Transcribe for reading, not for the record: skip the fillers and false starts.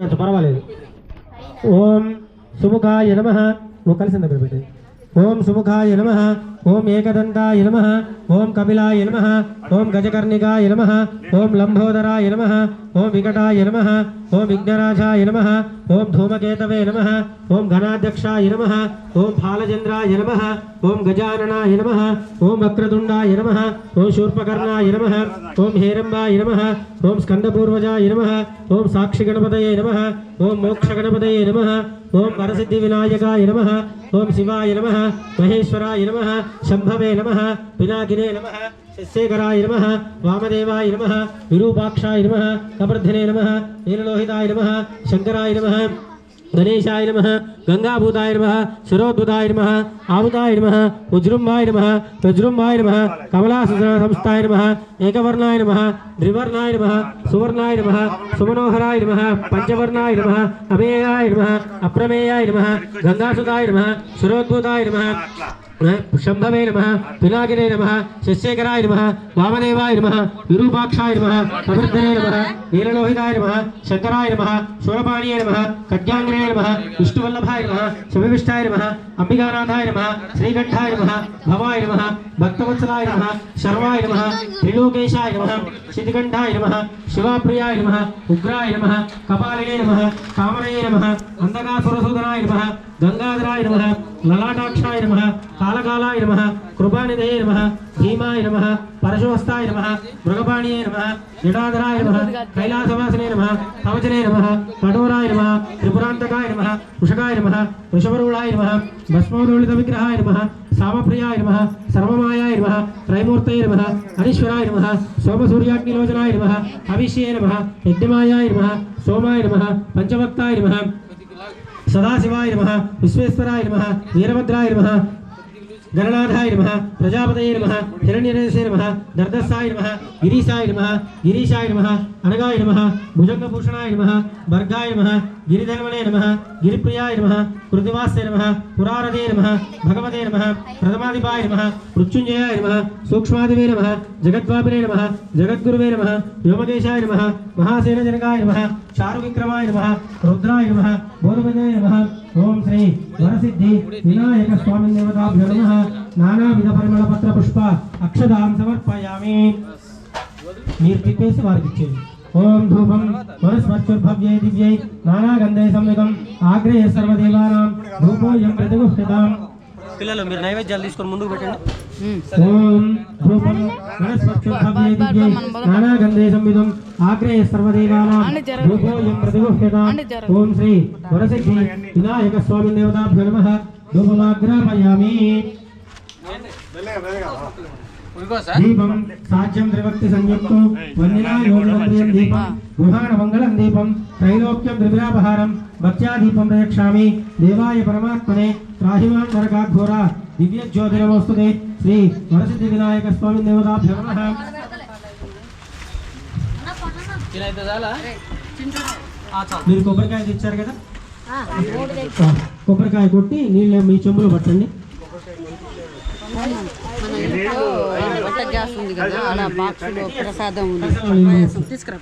పర్వాలేదు. ఓం సుముఖాయ నమః. నువ్వు కలిసి దగ్గర పెట్టి ఓం సుముఖాయ నమః, ఓం ఏకదంతాయ నమః, ఓం కపిలాయ నమః, ఓం గజకర్ణికాయ నమః, ఓం లంబోదరాయ నమః, ఓం వికటాయ నమః, ఓం విఘ్నరాజాయ నమః, ఓం ధూమకేతవే నమః, ఓం ఘనాధ్యక్షాయ నమః, ఓం ఫాలచంద్రాయ నమః, ఓం గజాననాయ నమః, ఓం వక్రతుండాయ నమః, ఓం శూర్పకర్ణాయ నమః, ఓం హేరంబాయ నమః, ఓం స్కందపూర్వజాయ నమః, ఓం సాక్షిగణపతయే నమః, ఓం మోక్షగణపతయే నమః, ఓం వరసిద్ధి వినాయకాయ నమః, ఓం శివాయ నమః, మహేశ్వరాయ నమః, శంభవే నమః, పినాకినే నమః, శశేఖరాయ నమః, వామదేవాయ నమః, విరూపాక్షాయ నమః, కవర్ధనే నమః, నీలలోహితాయ నమః, శంకరాయ నమః, గణేశాయ నమః, గంగాభూతాయ నమః, శిరోద్భుతాయ నమః, ఆవుతాయ నమః, ఉజ్జృంభాయ నమః, వజ్జృంభాయ నమః, కమలాసన సంస్థాయ నమః, ఏకవర్ణాయ నమః, ద్వివర్ణాయ నమః, సువర్ణాయ నమః, సుమనోహరాయ నమః, పంచవర్ణాయ నమః, అమేయాయ నమః, అప్రమేయాయ నమః, గంగాసుతాయ నమః, శిరోద్భుతాయ నమః, శంభవే నమః, పినాకినే నమః, శశేఖరాయ నమః, వామదేవాయ నమః, విరూపాక్షాయ నమః, కవర్ధనే నమః, నీలలోహితాయ నమః, శంకరాయ నమః, శూరపాణియే నమః, ఖడ్గాంగ్రే నమః, విష్ణువల్లభాయ నమః, శివవిష్టాయ నమః, అంబికానాథాయ నమః, శ్రీకంఠాయ నమః, భవాయ నమః, భక్తవత్సలాయ నమః, శర్వాయ నమః, త్రిలోకేశాయ నమః, శితికంఠాయ నమః, శివాప్రియాయ నమః, ఉగ్రాయ నమః, కపాలినే నమః, కామనయే నమః, అంధకాసురసూదనాయ నమః, గంగాధరాయ నమః, లలాటాక్షాయ నమః, కాళకాలాయ నమః, కృపానిధయే నమః, భీమాయ నమః, పరశువస్తాయ నమః, మృగపాణియే నమః, జటాధరాయ నమః, కైలాసవాసినే నమః, కవచనే నమః, కఠోరాయ నమః, త్రిపురాంతకాయ నమః, వృషకాయ నమః, వృషభరూఢాయ నమః, భస్మోదోళిత విగ్రహాయ నమః, సామప్రియాయ నమః, సర్వమాయాయ నమః, త్రైమూర్తయే నమః, హరీశ్వరాయ నమః, సోమసూర్యాగ్నిలోచనాయ నమః, హవిష్యే నమః, యజ్ఞమాయాయ నమః, సోమాయ నమః, పంచవక్తాయ నమః, సదాశివాయ నమః, విశ్వేశ్వరాయ నమః, వీరభద్రాయ నమః, గణనాథాయ నమః, ప్రజాపతయే నమః, హిరణ్యరేశే నమః, దర్దస్సాయ నమః, గిరీశాయ నమః, అనగాయ నమః, భుజంగభూషణాయ నమః, భర్గాయ నమః, గిరిధర్మణే నమః, గిరిప్రియాయ నమః, కృతివాస్య నమః, పురారదే నమః, భగవతే నమః, ప్రథమాధిపాయ నమః, మృత్యుంజయాయ నమః, సూక్ష్మాదివే నమః, జగద్వాపినే నమః, జగద్గురువే నమః, వ్యోమకేశాయ నమః, మహాసేనజనకాయ నమః, చారువిక్రమాయ నమః, రుద్రాయ నమః, బోధపదే నమః. ఓం శ్రీ వరసిద్ధి వినాయక స్వామి దేవతాభ్యో నమః. నానావిధ పరిమళ పత్ర పుష్ప అక్షదాం సమర్పయామి. మీరు తిప్పేసి వారికి ఇచ్చేది. ఓం ధూపం వనస్పత్యుర్భవ్యై దివ్యై నానాగంధై సంయుతం ఆగ్రేయ సర్వదేవానాం ధూపోయం ప్రతిగుహ్యతాం. పిల్లలు మీరు నైవేద్యాలు తీసుకొని ముందుకు పెట్టండి. ఓం ధూపం వనస్పత్యుర్భవ్యై దివ్యై నానాగంధై సంయుతం ఆగ్రేయ సర్వదేవానాం ధూపోయం ప్రతిగుహ్యతాం. ఓం శ్రీ వరసిద్ధి వినాయక స్వామి దేవతాభ్యో నమః. ధూపమాగ్రాపయామి. దీపం సాధ్యం త్రిభక్తి సంయుక్తం వందినాయోగం దీపం గృహాణ మంగళం దీపం త్రైలోక్యం ద్రవ్యాపహారం భక్త్యాదీపం ప్రయక్షామి. దేవాయ పరమాత్మనే త్రాహిమాన్ నరకాఘోర దివ్య జ్యోతిరమోస్తుతే. శ్రీ వరసిద్ధి వినాయక స్వామి దేవతాభ్యో నమః. మీరు కొబ్బరికాయ తెచ్చారు కదా, కొబ్బరికాయ కొట్టి నీళ్ళు మీ చెంబులో పట్టండి. గ్యాస్ ఉంది కదా, అలా బాక్స్ ప్రసాదం ఉంది తీసుకురా.